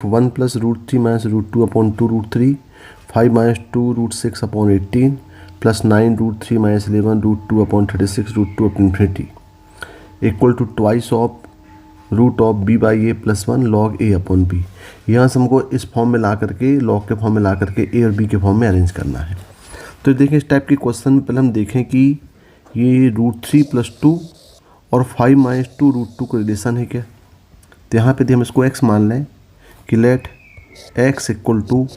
1 plus root 3 minus root 2 upon 2 root 3, 5 minus 2 root 6 upon 18 plus 9 root 3 minus 11 root 2 upon 36 root 2 upon infinity equal to twice of root of B by A plus 1 log A upon B. यहाँ से हमको इस form में ला करके, log के form में ला करके ए और बी के फॉर्म में अरेंज करना है। तो देखें इस टाइप के क्वेश्चन में पहले हम देखें कि ये रूट 3 प्लस 2 और 5 माइनस 2 रूट 2 का रिलेशन है क्या। तो यहाँ पे हम इसको x मान लें कि let x equal to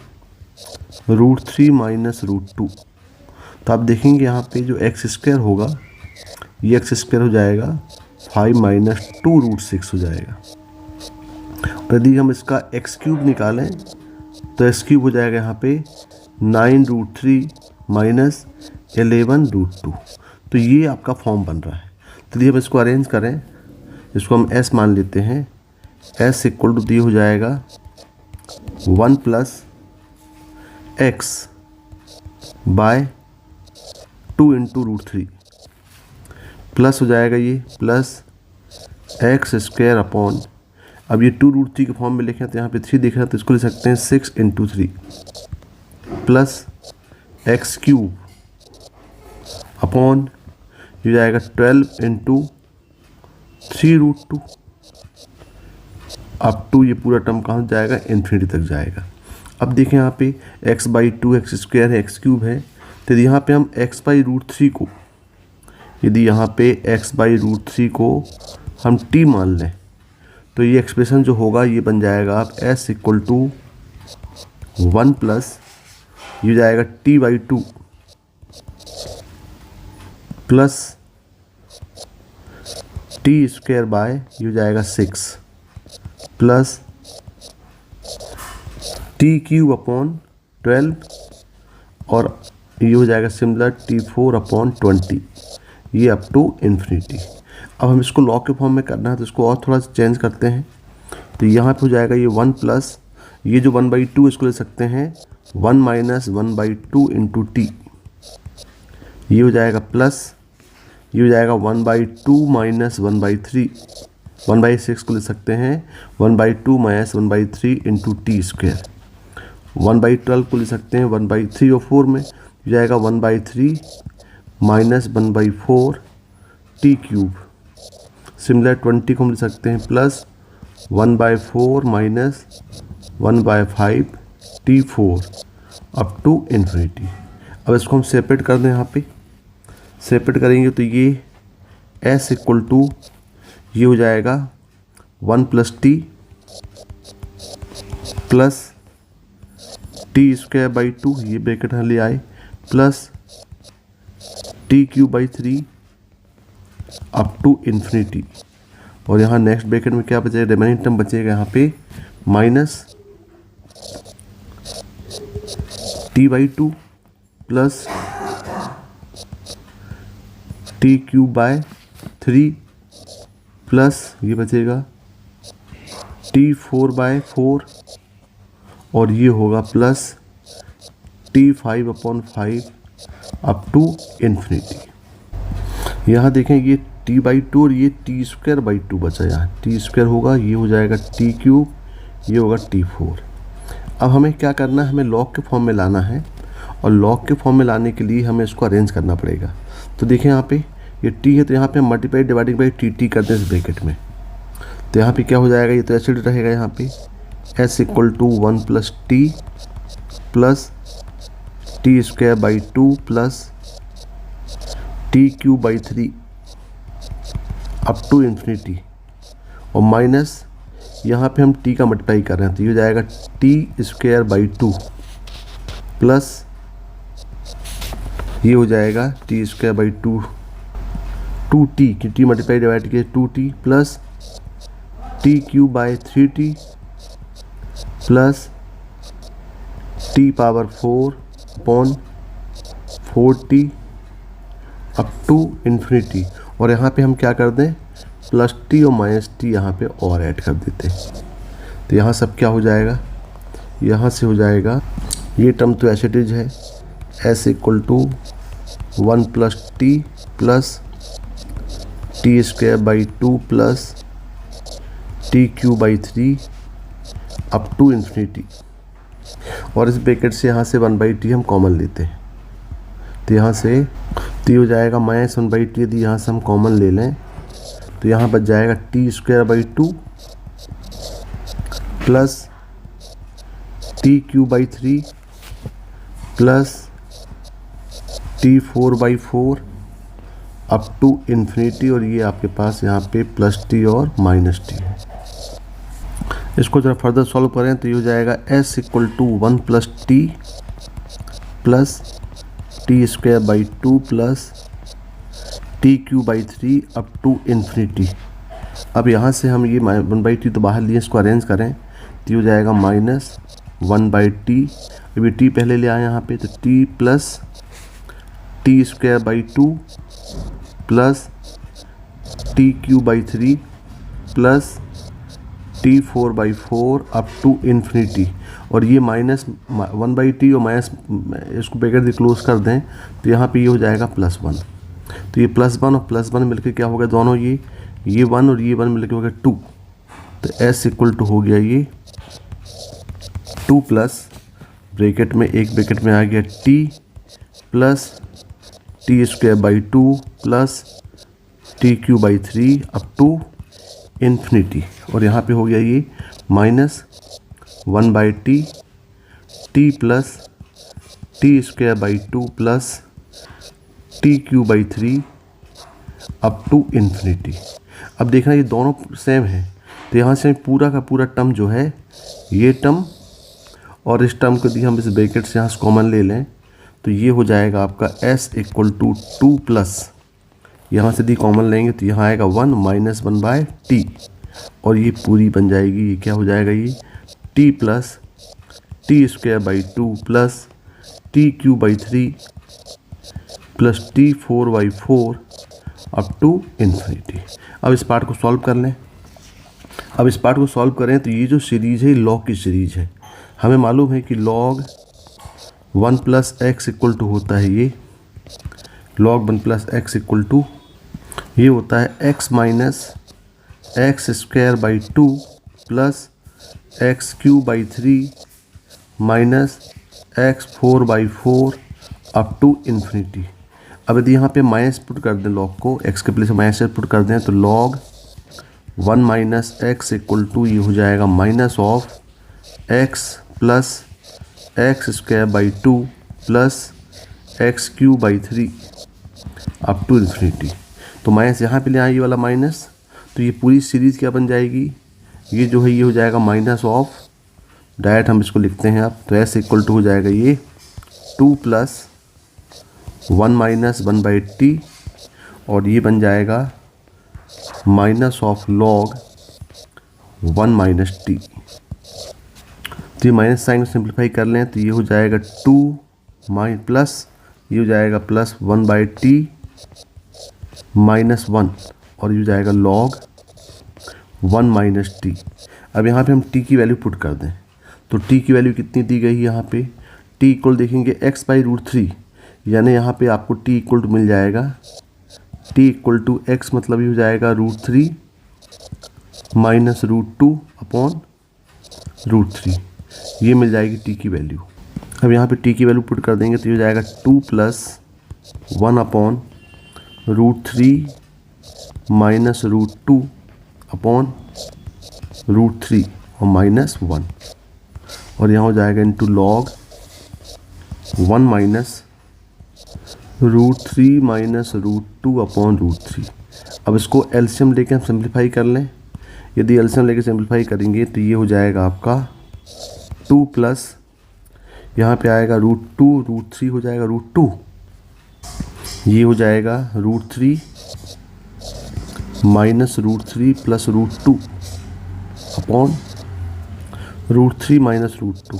root 3 minus root 2। तो आप देखेंगे यहाँ पे जो एक्स स्क्वायर होगा ये एक्स स्क्वायर हो जाएगा 5 माइनस 2 रूट 6 हो जाएगा। और यदि हम इसका एक्स क्यूब निकालें तो एक्स क्यूब हो जाएगा यहाँ पे 9 रूट 3 माइनस 11 रूट 2। तो ये आपका फॉर्म बन रहा है। तो यदि हम इसको अरेंज करें, इसको हम s मान लेते हैं, s इक्वल टू दी हो जाएगा 1 plus X by 2 into root 3 plus हो जाएगा ये प्लस एक्स स्क्वायर अपॉन, अब ये 2 रूट 3 के फॉर्म में लिखें तो यहाँ पे 3 दिख रहा है तो इसको लिख सकते हैं 6 into 3 plus x cube upon ये जाएगा 12 इंटू 3 रूट 2 अप टू ये पूरा टर्म कहाँ जाएगा, इन्फिनिटी तक जाएगा। अब देखें यहाँ पे x बाई 2 एक्स स्क्वायर है, एक्स क्यूब है, तो यहाँ पे हम x बाई रूट 3 को, यदि यहाँ पे x बाई रूट 3 को हम t मान लें तो ये एक्सप्रेशन जो होगा ये बन जाएगा आप s इक्वल टू 1 प्लस ये जाएगा t by 2 plus T square by ये जाएगा 6 प्लस टी क्यूब अपॉन 12 और ये हो जाएगा सिमिलर T4 अपॉन 20, ये अप टू इन्फिनिटी। अब हम इसको लॉग के फॉर्म में करना है तो इसको और थोड़ा चेंज करते हैं। तो यहाँ पे हो जाएगा ये 1 प्लस ये जो 1/2 इसको ले सकते हैं 1 माइनस 1/2 इंटू टी, ये हो जाएगा प्लस ये हो जाएगा 1/2 माइनस 1/3, 1/6 को ले सकते हैं 1/2 माइनस 1/3 इंटू टी स्क्वायर, 1/12 को ले सकते हैं 1/3 और 4 में हो जाएगा 1/3 माइनस 1/4 टी क्यूब, सिमिलर 20 को हम ले सकते हैं plus 1/4 minus 1/5 T4 up to infinity. अब इसको हम सेपरेट कर दें, यहाँ पे सेपरेट करेंगे तो ये s इक्वल टू ये हो जाएगा 1 plus T plus T square by 2, ये ब्रैकेट यहाँ ले आए, plus T cube by 3 up to infinity. और यहाँ नेक्स्ट ब्रैकेट में क्या बचेगा, रिमेनिंग टर्म बचेगा यहाँ पे minus T by 2 plus T cube by 3 plus ये बचेगा T4 बाय 4 और ये होगा plus T5 upon 5 up to infinity. यहाँ देखें ये t बाई 2 और ये टी स्क्वायर बाई 2 बचा, यहाँ टी स्क्वायर होगा, ये हो जाएगा टी क्यूब, ये होगा T4। अब हमें क्या करना है, हमें लॉग के फॉर्म में लाना है और लॉग के फॉर्म में लाने के लिए हमें इसको अरेंज करना पड़ेगा। तो देखें यहाँ पे ये t है तो यहाँ पे हम मल्टीप्लाई डिवाइडिंग बाई टी करते हैं इस ब्रैकेट में। तो यहाँ पे क्या हो जाएगा, ये तो ऐसे रहेगा, यहाँ पे s equal to 1 plus T plus T square by 2 plus T cube by 3 up to infinity और माइनस यहाँ पे हम t का मल्टीप्लाई कर रहे हैं तो ये हो जाएगा टी स्क्वायर बाई 2 प्लस ये हो जाएगा टी स्क्वायर बाई 2t की टी मल्टीप्लाई डिवाइड किया 2t plus T cube by 3t plus T power 4 upon 4t up to infinity. और यहाँ पे हम क्या कर दें, प्लस टी और माइनस टी यहाँ पे और ऐड कर देते हैं। तो यहाँ सब क्या हो जाएगा, यहाँ से हो जाएगा ये टर्म तो एज इट इज है, s equal to 1 plus T plus T square by 2 plus T cube by 3 up to infinity. और इस ब्रैकेट से यहाँ से 1/t हम कॉमन लेते हैं, तो यहाँ से तो हो जाएगा -1/t। यदि यहाँ से हम कॉमन ले लें तो यहाँ बच जाएगा t² 2 plus t³ plus t4/4 up to infinity. और ये आपके पास यहाँ पे +t और -t है। इसको जरा फर्दर सॉल्व करें तो ये हो जाएगा s = 1 + t plus t² 2 plus t³ up to infinity. अब यहाँ से हम ये 1/t तो बाहर लिए, इसको अरेंज करें तो ये हो जाएगा -1/t। अभी t पहले ले आए यहाँ पे, तो t plus t² 2 plus t³ plus t4/4 up to infinity. और ये -1/t और माइनस, इसको ब्रैकेट क्लोज कर दें तो यहाँ पे ये हो जाएगा +1। तो ये +1 और +1 मिलकर क्या हो गया, दोनों ये 1 और ये 1 मिलकर हो गया 2। तो s = हो गया ये 2 प्लस ब्रैकेट में, एक ब्रैकेट में आ गया t plus t² 2 plus t³ up to infinity. और यहाँ पे हो गया ये -1/t t plus t² 2 plus t³ up to infinity. अब देखना ये दोनों सेम है, तो यहाँ से पूरा का पूरा टर्म जो है, ये टर्म और इस टर्म को यदि हम इस ब्रैकेट से यहाँ से कॉमन ले लें तो ये हो जाएगा आपका s = 2 प्लस, यहाँ से यदि कॉमन लेंगे तो यहाँ आएगा 1 -1/t। और ये पूरी बन जाएगी, ये क्या हो जाएगा, ये t plus t² 2 plus t³ plus t4/4 up to infinity. अब इस पार्ट को सॉल्व कर लें। अब इस पार्ट को सॉल्व करें तो ये जो सीरीज़ है लॉग की सीरीज़ है। हमें मालूम है कि log 1 + x = होता है ये log 1 + x = ये होता है x - x² 2 plus x³ minus x4/4 up to infinity. अब यदि यहाँ पे माइनस पुट कर दें, लॉग को x के प्लेस में माइनस पुट कर दें तो log 1 - x = ये हो जाएगा -x plus x² 2 plus x³ up to infinity. तो माइनस यहाँ पे ले आए, ये वाला माइनस, तो ये पूरी सीरीज़ क्या बन जाएगी, ये जो है ये हो जाएगा -, डायरेक्ट हम इसको लिखते हैं अब। तो s = हो जाएगा ये 2 प्लस 1 - 1/t और ये बन जाएगा -log 1 - t। तो ये माइनस साइन सिंप्लीफाई कर लें तो ये हो जाएगा 2 प्लस, ये हो जाएगा प्लस 1/t -1 और ये हो जाएगा log 1 - t। अब यहाँ पे हम t की वैल्यू पुट कर दें तो t की वैल्यू कितनी दी गई है यहाँ पे, t = देखेंगे x/√3, यानी यहाँ पे आपको t = मिल जाएगा t = x, मतलब ये हो जाएगा √3 - √2 अपॉन √3, ये मिल जाएगी t की वैल्यू। अब यहाँ पे t की वैल्यू पुट कर देंगे तो ये हो जाएगा 2 + 1 अपॉन √3 - √2 अपॉन √3 और -1 और यहाँ हो जाएगा इंटू log 1 - √3 - √2 अपॉन √3। अब इसको एलसीएम लेके हम सिंप्लीफाई कर लें। यदि एलसीएम लेके सिंप्लीफाई करेंगे तो ये हो जाएगा आपका 2 प्लस, यहाँ पे आएगा √2, √3 हो जाएगा √2, ये हो जाएगा √3 माइनस √3 प्लस √2 अपॉन √3 - √2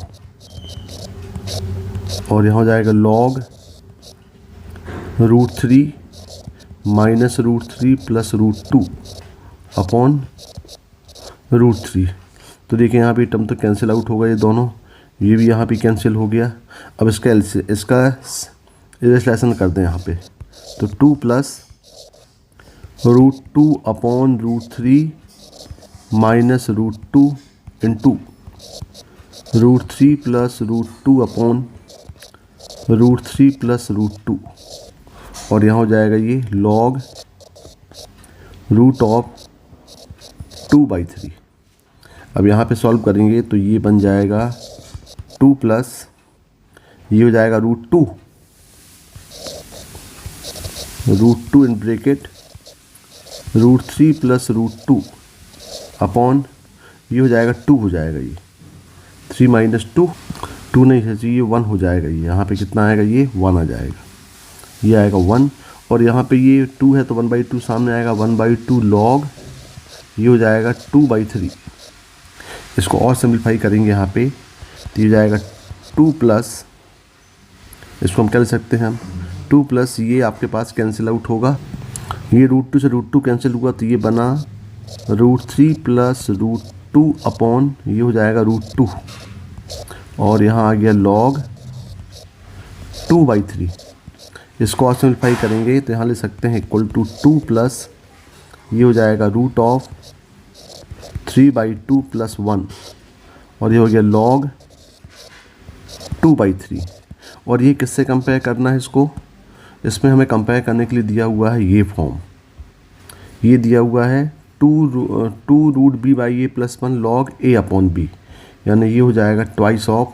और यहाँ हो जाएगा log √3 माइनस √3 प्लस √2 अपॉन √3। तो देखिए यहाँ पे टर्म तो कैंसिल आउट होगा, ये दोनों, ये भी यहाँ पे कैंसिल हो गया। अब इसका इरेज़लेशन कर दें यहाँ पे, तो 2 plus √2 upon √3 minus √2 into √3 plus √2 upon √3 plus √2, और यहाँ हो जाएगा ये log √2/3। अब यहाँ पे सॉल्व करेंगे तो ये बन जाएगा 2 प्लस ये हो जाएगा √2 इन ब्रैकेट √3 प्लस √2 अपॉन ये हो जाएगा 2 हो जाएगा, ये 3 माइनस 2 नहीं है जी, ये 1 हो जाएगा। ये यहाँ पे कितना आएगा, ये 1 आ जाएगा, ये आएगा 1, और यहाँ पे ये 2 है तो 1/2 सामने आएगा, 1/2 log ये हो जाएगा 2/3। इसको और सिंप्लीफाई करेंगे यहाँ पे तो ये हो जाएगा 2 प्लस, इसको हम क्या लिख सकते हैं, हम 2 प्लस ये आपके पास कैंसिल आउट होगा, ये √2 से √2 कैंसिल हुआ तो ये बना √3 प्लस √2 अपॉन ये हो जाएगा √2, और यहाँ आ गया log 2/3। इसको और सिंप्लीफाई करेंगे तो यहाँ ले सकते हैं इक्वल टू 2 प्लस ये हो जाएगा √3/2 प्लस 1, और ये हो गया log 2/3। और ये किससे कंपेयर करना है इसको, इसमें हमें कंपेयर करने के लिए दिया हुआ है ये फॉर्म, ये दिया हुआ है 2√b/a + 1 log a upon b, यानी ये हो जाएगा ट्वाइस ऑफ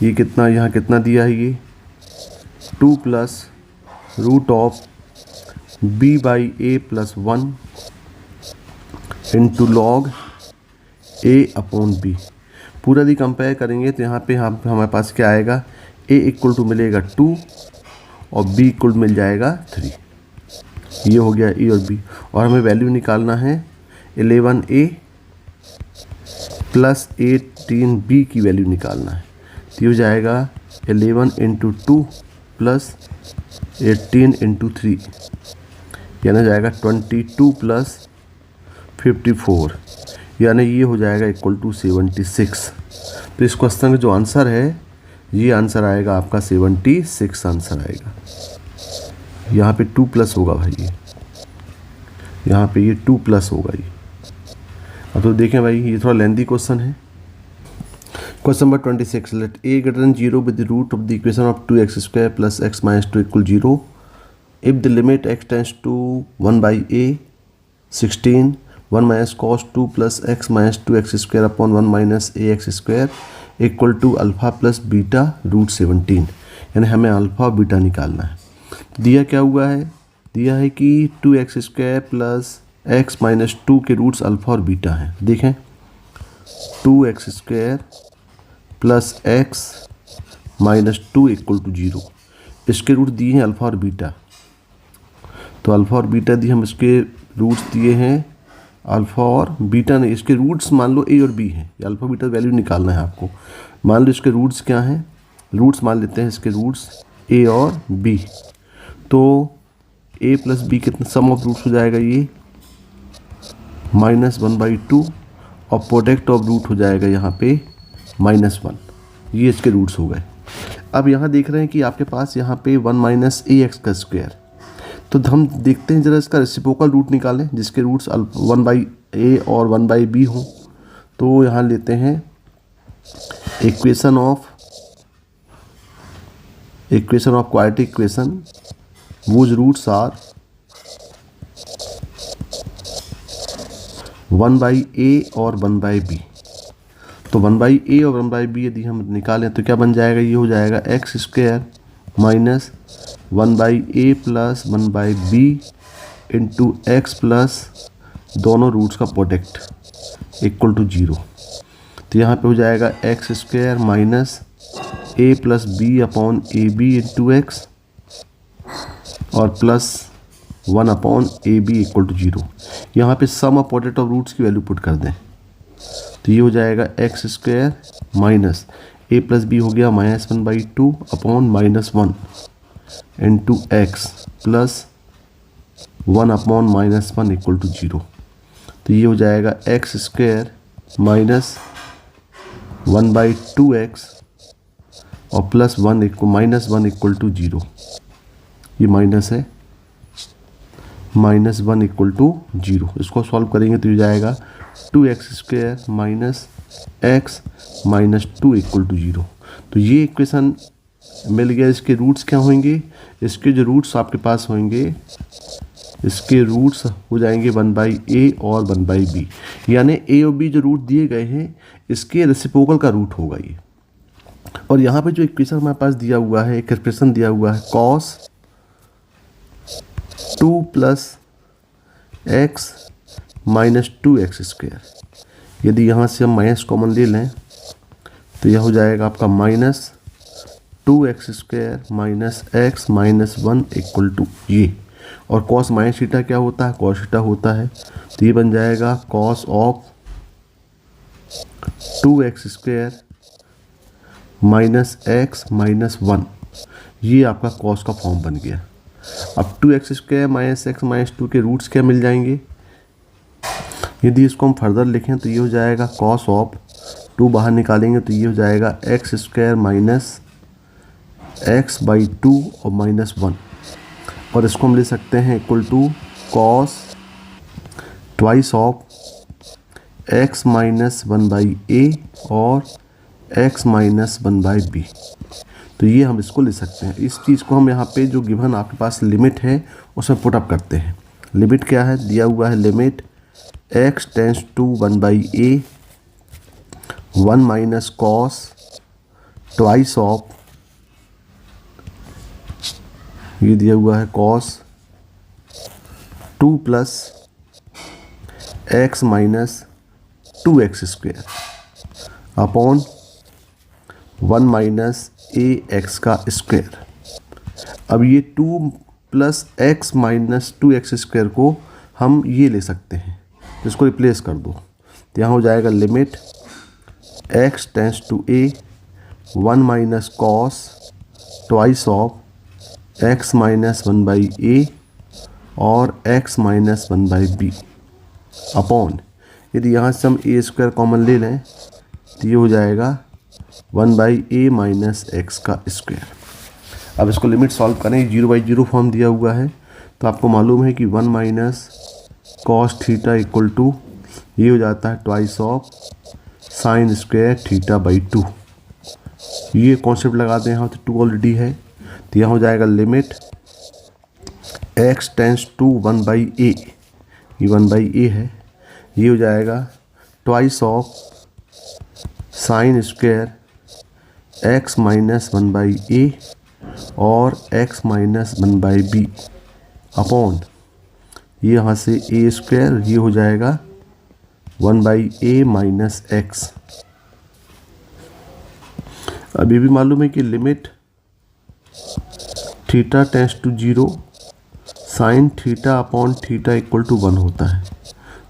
ये कितना, यहाँ कितना दिया है ये 2 plus √b/a + 1 into log a upon b। पूरा दी कंपेयर करेंगे तो यहाँ पे हमारे पास क्या आएगा, a इक्वल टू मिलेगा 2 और b इक्वल मिल जाएगा 3। ये हो गया ए और बी, और हमें वैल्यू निकालना है 11a प्लस 18b की वैल्यू निकालना है, तो ये हो जाएगा 11 × 2 प्लस 18 × 3, यानी जाएगा 22 प्लस 54, यानी ये हो जाएगा इक्वल टू 76। तो इस क्वेश्चन का जो आंसर है ये आंसर आएगा आपका 76 आंसर आएगा। यहाँ पे 2 प्लस होगा भाई, ये यहाँ पे ये 2 प्लस होगा ये। अब तो देखें भाई ये थोड़ा लेंथी क्वेश्चन है। Question number 26, let a greater than 0 with the root of the equation of 2x² plus x minus 2 = 0 if the limit x tends to 1/a 16 1 minus cos 2 plus x minus 2x² upon 1 minus ax² equal to alpha plus beta √17, यानी हमें alpha और beta निकालना है। दिया क्या हुआ है, दिया है कि 2x² प्लस x माइनस 2 के रूट्स अल्फ़ा और बीटा हैं। देखें 2x² plus x minus 2 equal to 0, इसके रूट दिए हैं अल्फ़ा और बीटा, तो अल्फ़ा और बीटा दिए, हम इसके रूट्स दिए हैं अल्फ़ा और बीटा नहीं, इसके रूट्स मान लो a और b हैं, ये अल्फ़ा बीटा वैल्यू निकालना है आपको। मान लो इसके रूट्स क्या हैं, रूट्स मान लेते हैं इसके रूट्स a और b, तो a प्लस b कितना सम ऑफ रूट्स हो जाएगा ये -1/2, और प्रोडक्ट ऑफ रूट हो जाएगा यहाँ पे -1, ये इसके रूट्स हो गए। अब यहाँ देख रहे हैं कि आपके पास यहाँ पे 1 माइनस ax², तो हम देखते हैं ज़रा इसका रेसिप्रोकल रूट निकालें जिसके रूट्स 1/a और 1/b हों। तो यहाँ लेते हैं equation of quadratic equation whose roots are 1/a और 1/b। तो 1/a और 1/b यदि हम निकालें तो क्या बन जाएगा, ये हो जाएगा x² minus 1/a plus 1/b into x plus दोनों रूट्स का प्रोडक्ट इक्वल टू 0। तो यहाँ पे हो जाएगा x² minus a plus b upon ab into x और plus 1 upon ab equal to 0। यहाँ पे sum of product of roots की वैल्यू पुट कर दें तो ये हो जाएगा x² minus a plus b हो गया -1/2 upon -1 into x plus 1 upon -1 equal to 0। तो ये हो जाएगा x² माइनस 1/2x और प्लस 1 इक्वल टू 0, ये माइनस है -1 इक्वल टू 0। इसको सॉल्व करेंगे तो ये जाएगा 2x² minus x minus 2 equal to 0। तो ये इक्वेशन मिल गया। इसके रूट्स क्या होंगे? इसके जो रूट्स आपके पास होंगे, इसके रूट्स हो जाएंगे 1/a और 1/b, यानी a और b जो रूट दिए गए हैं इसके रेसिप्रोकल का रूट होगा ये। और यहाँ पे जो इक्वेशन हमारे पास दिया हुआ है, एक एक्सप्रेशन दिया हुआ है cos 2 plus x minus 2x²। यदि यहाँ से हम माइनस कॉमन ले लें तो यह हो जाएगा आपका minus 2x² minus x minus 1 equal to ये। और कॉस माइनस थीटा क्या होता है? कॉस थीटा होता है। तो ये बन जाएगा cos of 2x² minus x minus 1। ये आपका कॉस का फॉर्म बन गया। अब 2x² माइनस एक्स माइनस 2 के रूट्स क्या मिल जाएंगे? यदि इसको हम फर्दर लिखें तो ये हो जाएगा कॉस ऑफ 2 बाहर निकालेंगे तो ये हो जाएगा x² माइनस x/2 और माइनस 1। और इसको हम ले सकते हैं equal to cos twice of x minus 1/a और x माइनस 1/b। तो ये हम इसको ले सकते हैं। इस चीज़ को हम यहाँ पे जो गिवन आपके पास लिमिट है उसमें पुट अप करते हैं। लिमिट क्या है? दिया हुआ है limit x tends to 1/a 1 minus cos twice of, ये दिया हुआ है cos 2 plus x minus 2x² upon 1 minus ax²। अब ये 2 प्लस एक्स माइनस 2x² को हम ये ले सकते हैं, इसको रिप्लेस कर दो तो यहाँ हो जाएगा limit x tends to a 1 minus cos twice of x minus 1/a और x माइनस 1/b अपॉन, यदि यहाँ से हम a² कॉमन ले लें तो ये हो जाएगा 1/a माइनस x²। अब इसको लिमिट सॉल्व करें। 0/0 फॉर्म दिया हुआ है तो आपको मालूम है कि 1 minus cos theta equal to ये हो जाता है ट्वाइस ऑफ साइन स्क्वायर थीटा/2। ये कॉन्सेप्ट लगा दें यहाँ तो 2 ऑलरेडी है तो यहाँ हो जाएगा limit x tends to 1/a, ये 1/a है, ये हो जाएगा twice of sine square x minus 1/a और x माइनस 1/b अपॉन ये यहाँ से a², ये हो जाएगा 1/a माइनस x। अब ये भी मालूम है कि limit theta tends to 0 sine theta upon theta equal to 1 होता है।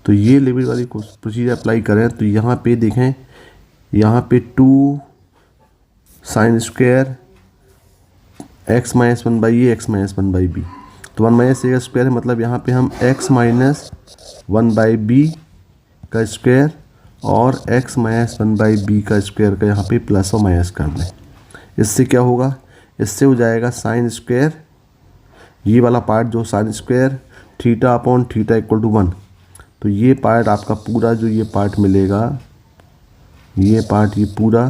तो ये लिमिट वाली प्रोसीजर अप्लाई करें तो यहाँ पे देखें, यहाँ पे 2 sine square x minus 1/a x minus 1/b, तो 1 माइनस a का स्क्वायर है, मतलब यहाँ पे हम x माइनस 1/b का स्क्वायर और x माइनस 1/b का स्क्वायर का यहाँ पे प्लस और माइनस कर दें। इससे क्या होगा? इससे हो जाएगा साइन स्क्वायर, ये वाला पार्ट जो sine square theta upon theta equal to 1, तो ये पार्ट आपका पूरा जो ये पार्ट मिलेगा, ये पार्ट ये पूरा,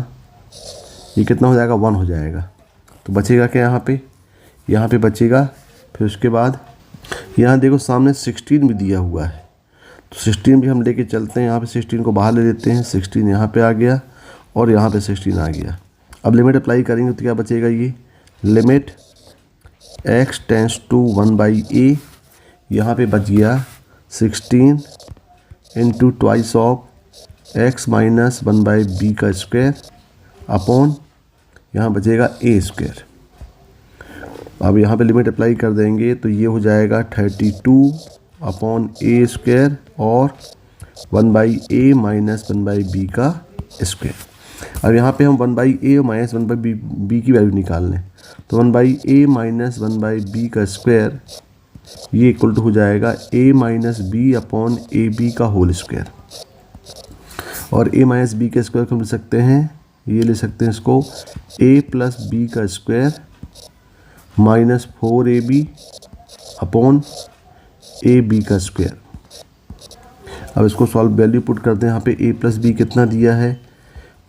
ये कितना हो जाएगा? 1 हो जाएगा। तो बचेगा क्या यहाँ पे बचेगा। फिर उसके बाद यहाँ देखो सामने 16 भी दिया हुआ है तो 16 भी हम लेके चलते हैं। यहाँ पे 16 को बाहर ले लेते हैं, 16 यहाँ पे आ गया और यहाँ पे 16 आ गया। अब लिमिट अप्लाई करेंगे तो क्या बचेगा? ये limit x tends to 1/a, यहाँ पे बच गया 16 into twice of x minus 1/b का स्क्वायर अपॉन यहाँ बचेगा a²। अब यहाँ पे लिमिट अप्लाई कर देंगे तो ये हो जाएगा 32 अपॉन a² और 1/a माइनस 1/b का स्क्वायर। अब यहाँ पे हम 1/a और माइनस 1/b की वैल्यू निकाल लें तो 1/a माइनस 1/b का स्क्वायर ये इक्वल टू हो जाएगा a minus b upon ab का होल स्क्वायर। और a माइनस b के स्क्वायर को हम ले सकते हैं, ये ले सकते हैं इसको a प्लस b का square minus 4ab upon ab का स्क्वायर। अब इसको सॉल्व वैल्यू पुट करते हैं। यहाँ पे a प्लस b कितना दिया है?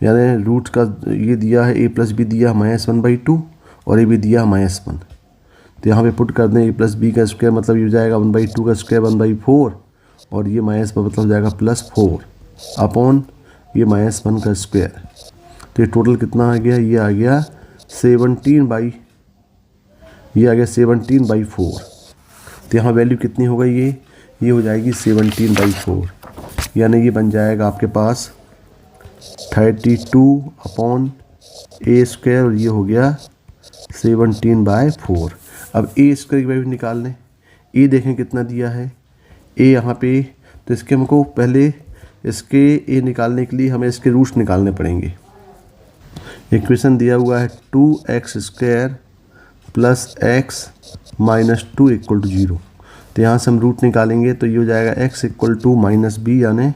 यानी रूट का ये दिया है a प्लस बी दिया -1/2 और ये भी दिया -1। तो यहाँ पे पुट कर दें a प्लस बी का स्क्वायर मतलब ये हो जाएगा 1/2 का स्क्वायर 1/4 और ये -1 मतलब हो जाएगा +4 अपॉन ये -1 का स्क्वायर। तो ये टोटल कितना आ गया, ये आ गया 17/4। तो यहाँ वैल्यू कितनी हो गई, ये हो जाएगी 17/4, यानी ये बन जाएगा आपके पास 32/a² और ये हो गया 17/4। अब a² की वैल्यू निकाल लें। a देखें कितना दिया है, a यहाँ पे, तो इसके हमको पहले इसके a निकालने के लिए हमें इसके रूट्स निकालने पड़ेंगे। इक्वेशन दिया हुआ है 2x² + x - 2 = 0। तो यहाँ से हम रूट निकालेंगे तो ये हो जाएगा x = -b यानी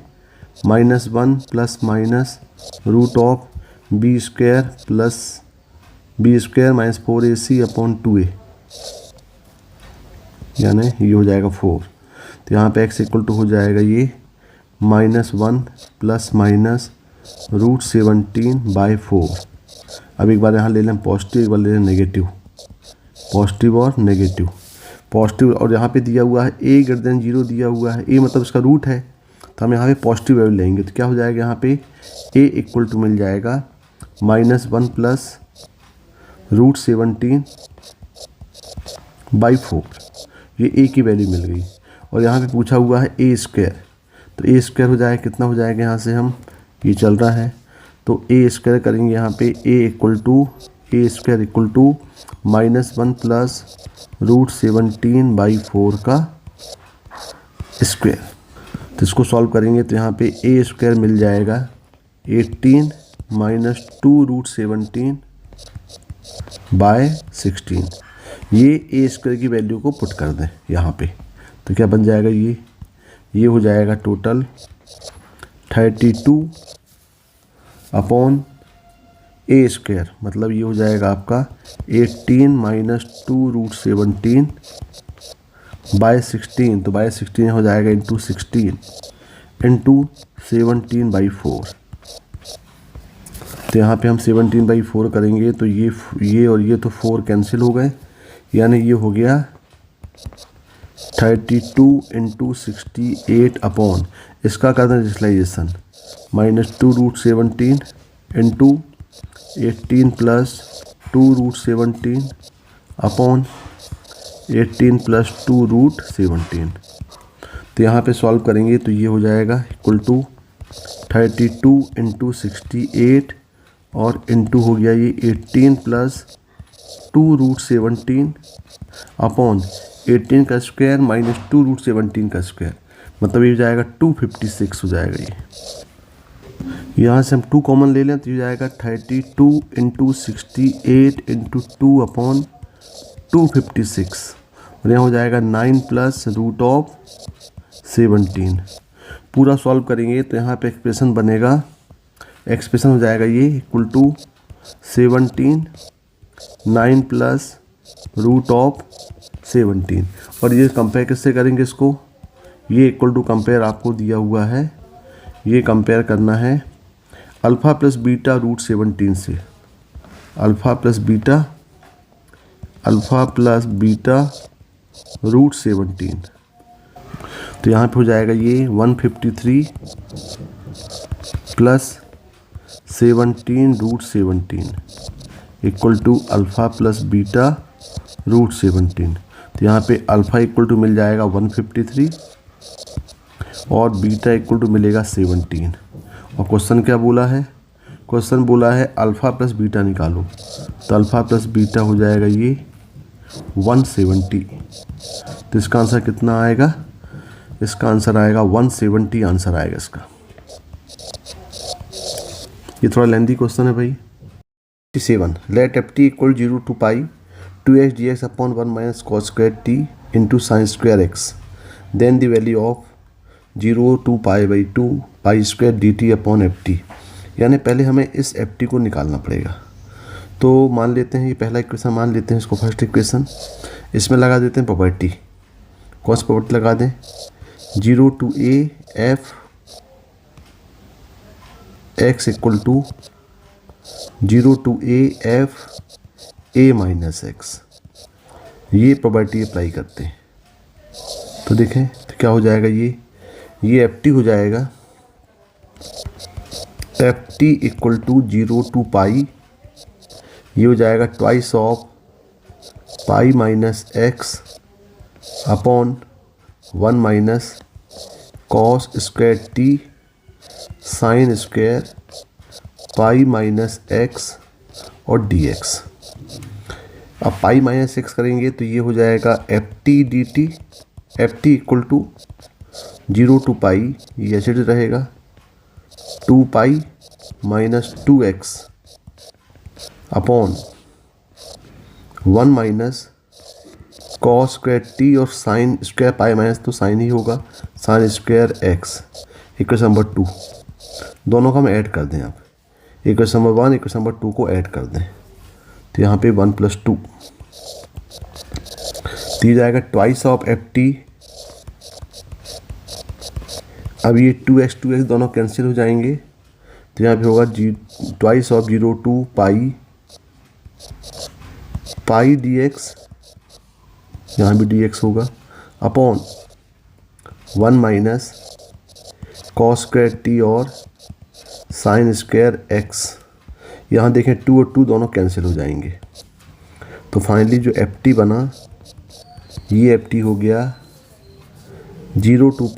-1 ± √b² + b² - 4ac/2a यानी ये हो जाएगा 4। तो यहाँ पे x = हो जाएगा ये -1 ± √17/4। अब एक बार यहाँ ले लें पॉजिटिव, एक बार ले लें नेगेटिव, पॉजिटिव और नेगेटिव। पॉजिटिव और यहाँ पे दिया हुआ है a > 0 दिया हुआ है, a मतलब इसका रूट है, तो हम यहाँ पे पॉजिटिव वैल्यू लेंगे। तो क्या हो जाएगा यहाँ पे a = मिल जाएगा -1 + √17/4। ये a की वैल्यू मिल गई। और यहाँ पे पूछा हुआ है a², तो a² हो जाएगा कितना, हो जाएगा यहाँ से हम, ये चल रहा है तो a² करेंगे यहाँ पे a² = -1 + √17/4 का स्क्वायर। तो इसको सॉल्व करेंगे तो यहाँ पे a² मिल जाएगा 18 - 2 √17/16। ये a² की वैल्यू को पुट कर दें यहाँ पे, तो क्या बन जाएगा, ये हो जाएगा टोटल 32/a², मतलब ये हो जाएगा आपका 18 - 2 √17/16। तो 16 हो जाएगा इंटू 16 इंटू 17/4। तो यहाँ पे हम 17/4 करेंगे तो ये और ये तो 4 कैंसिल हो गए, यानी ये हो गया 32 × 68 अपॉन, इसका कर दें डिजिटलाइजेशन, -2 √17 इंटू 18 + 2 √17 अपॉन 18 + 2 √17। तो यहाँ पे सॉल्व करेंगे तो ये हो जाएगा = 32 × 68 और इंटू हो गया ये 18 + 2 √17 अपॉन 18 का स्क्वायर -2 √17 का स्क्वायर, मतलब ये हो जाएगा 256 हो जाएगा ये। यहाँ से हम 2 कॉमन ले लें तो ये जाएगा 32 × 68 × 2 अपॉन 256 और यहाँ हो जाएगा 9 + √17। पूरा सॉल्व करेंगे तो यहाँ पे एक्सप्रेशन बनेगा, एक्सप्रेशन हो जाएगा ये = 17 9 + √17। और ये कंपेयर किससे करेंगे इसको, ये = कंपेयर आपको दिया हुआ है, ये कंपेयर करना है अल्फ़ा + बीटा √17 से, अल्फ़ा + बीटा √17। तो यहाँ पे हो जाएगा ये 153 + 17 √17 = अल्फ़ा + बीटा √17। तो यहाँ पे अल्फ़ा = मिल जाएगा 153 और बीटा = मिलेगा 17। और क्वेश्चन क्या बोला है, क्वेश्चन बोला है अल्फ़ा + बीटा निकालो, तो अल्फ़ा + बीटा हो जाएगा ये 170। तो इसका आंसर कितना आएगा, इसका आंसर आएगा 170 आंसर आएगा इसका। ये थोड़ा लेंथी क्वेश्चन है भाई। 7 late ft = 0 to π 2x dx upon 1 - cos² t into sin² x, then the value of 0 to π/2 π² dt upon ft। यानी पहले हमें इस ft को निकालना पड़ेगा। तो मान लेते हैं ये पहला इक्वेशन मान लेते हैं इसको फर्स्ट इक्वेशन, इसमें लगा देते हैं प्रॉपर्टी, कौन सी प्रॉपर्टी लगा दें, 0 to a f x equal to 0 to a f a minus x, ये प्रॉपर्टी अप्लाई करते हैं। तो देखें तो क्या हो जाएगा, ये एफ टी हो जाएगा, f t equal to 0 to pi, ये हो जाएगा twice of pi minus x upon 1 minus cos square t sine square pi minus x और डी एक्स। अब पाई माइनस एक्स करेंगे तो ये हो जाएगा f t d t, f t equal to 0 to pi, ये ऐसे रहेगा 2 pi minus 2x upon 1 minus cos square t और साइन स्क्वायर पाई माइनस तो साइन ही होगा, sign square x. Equation number 2 दोनों को हम ऐड कर दें। आप इक्वेशन नंबर 1 इक्वेशन नंबर 2 को ऐड कर दें तो यहाँ पे 1 + 2 तो ये जाएगा ट्वाइस ऑफ एफ टी। अब ये 2x दोनों कैंसिल हो जाएंगे तो यहाँ पे होगा twice of 0 to pi d x, यहाँ भी डी एक्स होगा upon 1 minus cos square t और साइन स्क्वायर एक्स। यहाँ देखें 2 और 2 दोनों कैंसिल हो जाएंगे तो फाइनली जो एफ टी बना, ये एफ टी हो गया 0 to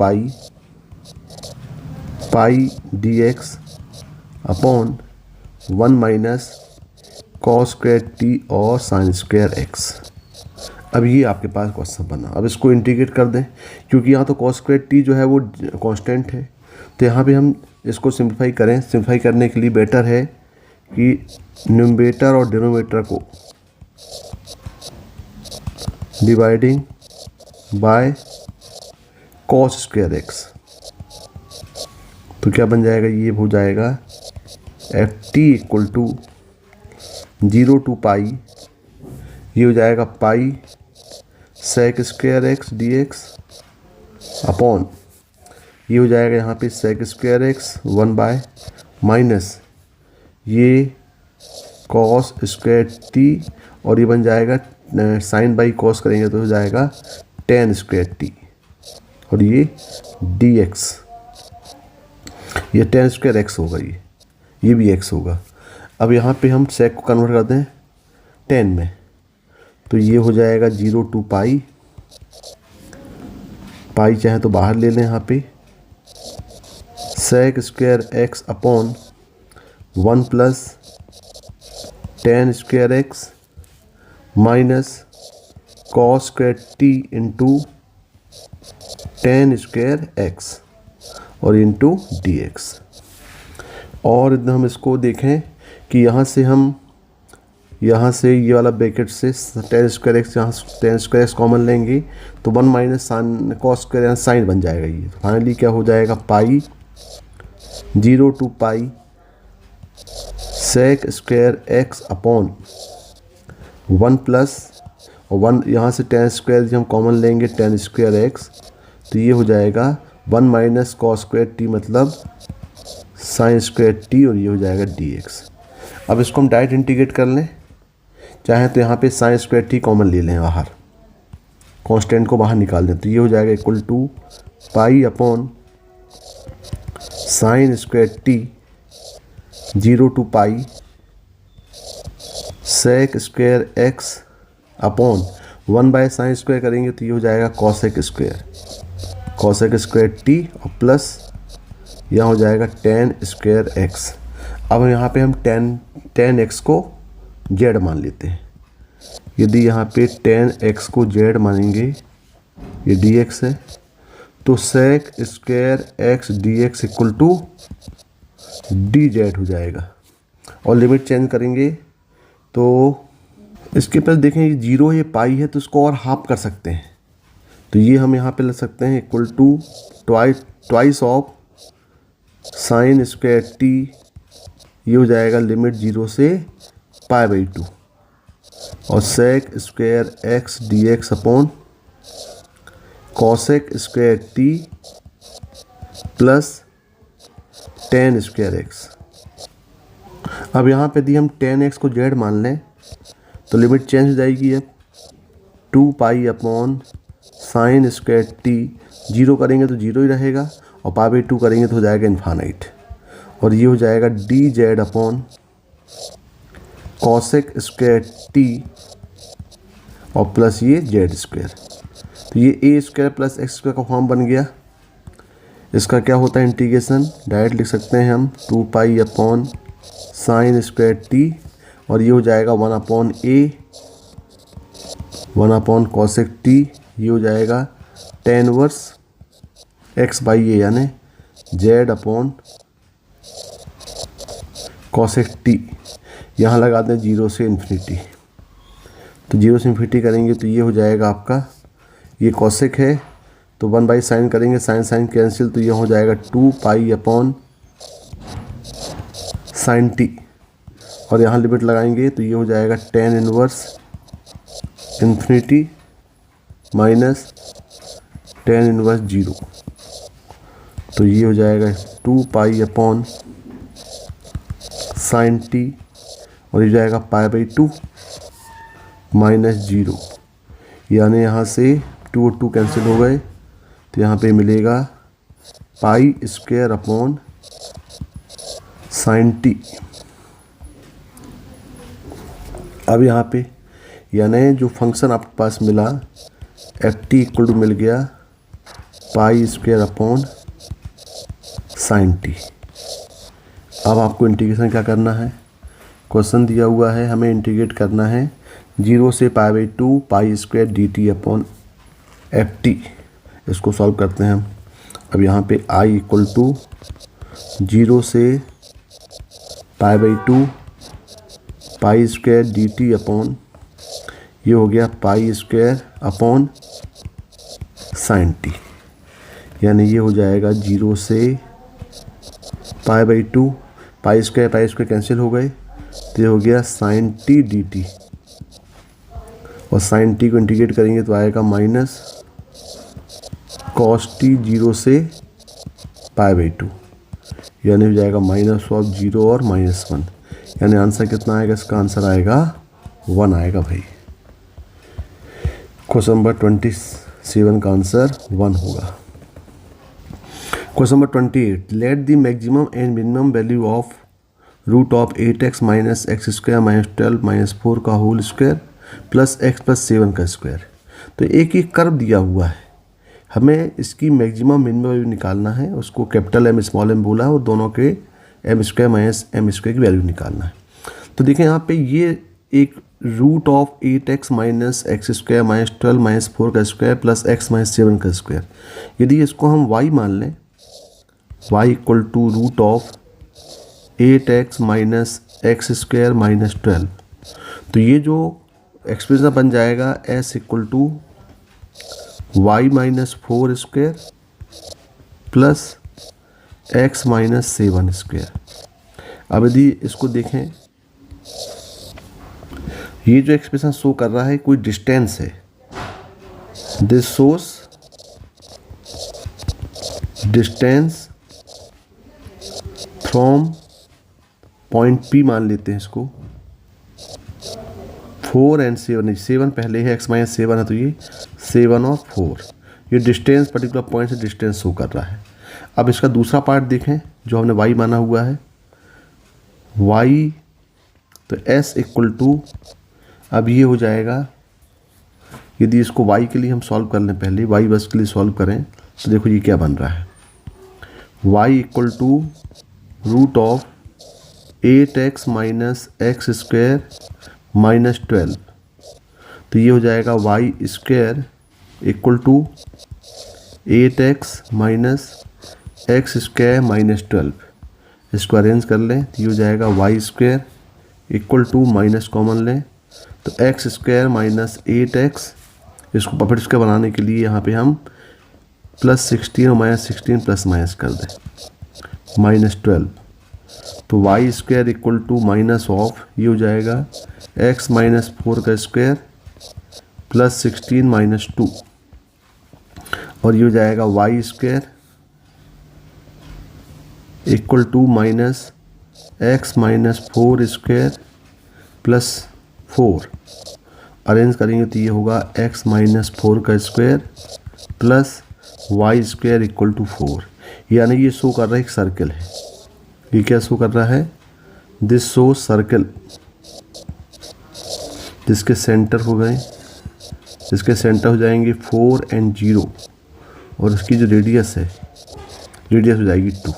pi d x upon 1 minus cos square t और साइन स्क्वायर एक्स। अब ये आपके पास क्वेश्चन बना। अब इसको इंटीग्रेट कर दें, क्योंकि यहाँ तो कॉस स्क्वायर टी जो है वो कांस्टेंट है, तो यहाँ पे हम इसको सिंप्लीफाई करें। सिंप्लीफाई करने के लिए बेटर है कि न्यूमरेटर और डिनोमिनेटर को dividing by cos square x, तो क्या बन जाएगा, ये हो जाएगा f t equal to 0 to pi, ये हो जाएगा pi sec square x d x upon, ये हो जाएगा यहाँ पे sec square x 1 by minus ये कॉस स्क्वायर टी और ये बन जाएगा साइन बाई कॉस करेंगे तो हो जाएगा टेन स्क्वायर टी और ये डी एक्स, ये टेन स्क्वायर एक्स होगा, ये भी एक्स होगा। अब यहाँ पे हम सेक को कन्वर्ट कर दें 10 में तो ये हो जाएगा 0 टू पाई चाहे तो बाहर ले लें, यहाँ पे sec square x upon 1 plus tan square x minus cos square t into tan square x और इंटू डी एक्स। और हम इसको देखें कि यहाँ से ये वाला ब्रैकेट से टेन स्क्वायर एक्स, यहाँ टेन स्क्वायर एक्स कॉमन लेंगे तो 1 माइनस साइन कॉस स्क्वायर यहाँ साइन बन जाएगा। ये तो फाइनली क्या हो जाएगा, pi 0 to pi sec square x upon 1 plus और 1 यहाँ से टेन स्क्वायर हम कॉमन लेंगे टेन स्क्वायर एक्स तो ये हो जाएगा 1 माइनस कॉस स्क्वायर टी मतलब साइन स्क्वायर टी और ये हो जाएगा डी एक्स। अब इसको हम डायरेक्ट इंटीग्रेट कर लें, चाहे तो यहाँ पे साइन स्क्वायर टी कॉमन ले लें, बाहर कांस्टेंट को बाहर निकाल दें तो ये हो जाएगा equal to pi upon sine square t 0 to pi sec square x upon 1 by sine square करेंगे तो ये हो जाएगा कॉसेक स्क्वायर टी और प्लस यहाँ हो जाएगा टेन स्क्वायर एक्स। अब यहाँ पे हम टेन एक्स को जेड मान लेते हैं। यदि यहाँ पे टेन एक्स को जेड मानेंगे, ये डी एक्स है, तो sec square x d x equal to d z हो जाएगा। और लिमिट चेंज करेंगे तो इसके पास देखें ये 0 ये पाई है तो इसको और हाफ कर सकते हैं, तो ये हम यहाँ पे ले सकते हैं equal to twice of sine square t, ये हो जाएगा लिमिट 0 से π/2 और sec square x d x upon cosec square t plus tan square x अब यहाँ पे यदि हम 10x को z मान लें तो लिमिट चेंज हो जाएगी। अब 2 पाई upon sine square T, zero करेंगे तो जीरो ही रहेगा और पाई बाई 2 करेंगे तो हो जाएगा इन्फानाइट। और ये हो जाएगा D Z upon cosec square t और प्लस ये जेड स्क्वायर। तो ये ए स्क्वायर प्लस एक्स स्क्वायर का फॉर्म बन गया। इसका क्या होता है इंटीग्रेशन, डायरेक्ट लिख सकते हैं हम 2 पाई अपॉन साइन स्क्वायर टी और ये हो जाएगा 1 अपॉन ए 1 अपॉन कॉसेक टी, ये हो जाएगा tan इनवर्स एक्स बाई ए यानी जेड अपॉन कॉसेक टी। यहाँ लगाते हैं 0 से इन्फिनिटी, तो 0 से इन्फिनिटी करेंगे तो ये हो जाएगा आपका, ये कॉसेक है तो 1 बाई साइन करेंगे, साइन साइन कैंसिल, तो ये हो जाएगा 2 पाई अपॉन साइन टी और यहाँ लिमिट लगाएंगे तो ये हो जाएगा tan inverse infinity minus tan inverse 0। तो ये हो जाएगा 2 पाई अपॉन साइन टी और ये जाएगा पाई बाई 2 माइनस 0, यानी यहाँ से 2 और 2 कैंसिल हो गए तो यहाँ पे मिलेगा pi square upon sine T. अब यहाँ पे यानी जो फंक्शन आपके पास मिला एफ टी इक्वल टू मिल गया pi square upon sine T. अब आपको इंटीग्रेशन क्या करना है, क्वेश्चन दिया हुआ है हमें इंटीग्रेट करना है 0 से pi by 2 pi square D T upon F T. इसको सॉल्व करते हैं हम। अब यहाँ पे i इक्वल टू 0 से pi by 2 pi square D T upon, ये हो गया pi square upon sine T, यानी ये हो जाएगा 0 से pi by 2 pi square cancel हो गए तो ये हो गया साइन टी डी टी और साइन टी को इंटीग्रेट करेंगे तो आएगा माइनस कॉस टी 0 से पाई बाई 2, यानी हो जाएगा माइनस ऑफ 0 और -1, यानी आंसर कितना आएगा, इसका आंसर आएगा 1 आएगा भाई। क्वेश्चन नंबर 27 का आंसर 1 होगा। Question number 28, let the maximum and minimum value of root of 8x minus x square minus 12 minus 4 का whole square plus x plus 7 का स्क्वायर। तो एक कर्व दिया हुआ है, हमें इसकी मैक्सिमम मिनिमम वैल्यू निकालना है, उसको कैपिटल M स्मॉल m बोला है और दोनों के m square minus m square की वैल्यू निकालना है। तो देखें यहाँ पे ये एक root of 8x minus x square minus 12 minus 4 का स्क्वायर प्लस x माइनस 7 का स्क्वायर, यदि इसको हम y मान लें, y equal to root of 8x minus x square minus 12, तो ये जो एक्सप्रेशन बन जाएगा s equal to y minus 4 square plus x minus 7 square. अब यदि इसको देखें, ये जो एक्सप्रेशन शो कर रहा है कोई डिस्टेंस है, this shows distance from point P, मान लेते हैं इसको 4 एंड 7, 7 पहले है, x माइनस 7 है तो ये 7 और 4, ये डिस्टेंस पर्टिकुलर पॉइंट से डिस्टेंस शो कर रहा है। अब इसका दूसरा पार्ट देखें जो हमने y माना हुआ है, y तो s इक्वल टू, अब ये हो जाएगा, यदि इसको y के लिए हम सॉल्व कर लें, पहले y बस के लिए सॉल्व करें तो देखो ये क्या बन रहा है, y equal to root of 8x minus x square minus 12, तो ये हो जाएगा y square equal to 8x minus x square minus 12। इसको अरेंज कर लें तो ये हो जाएगा y square equal to minus common लें तो एक्स स्क्वायर माइनस 8x, इसको परफेक्ट स्क्वायर बनाने के लिए यहाँ पे हम प्लस 16 और माइनस 16 प्लस माइनस कर दें माइनस 12, तो y square equal to minus of, ये हो जाएगा x माइनस 4 का स्क्वायर प्लस 16 माइनस 2 और ये हो जाएगा y square equal to minus x minus 4 square plus 4 arrange करेंगे तो ये होगा एक्स माइनस 4 का square plus y square equal to 4। यानी ये शो कर रहा है एक सर्कल है। ये क्या शो कर रहा है? दिस शो सर्कल जिसके सेंटर हो गए, जिसके सेंटर हो जाएंगे 4 एंड 0 और इसकी जो रेडियस है, रेडियस हो जाएगी 2।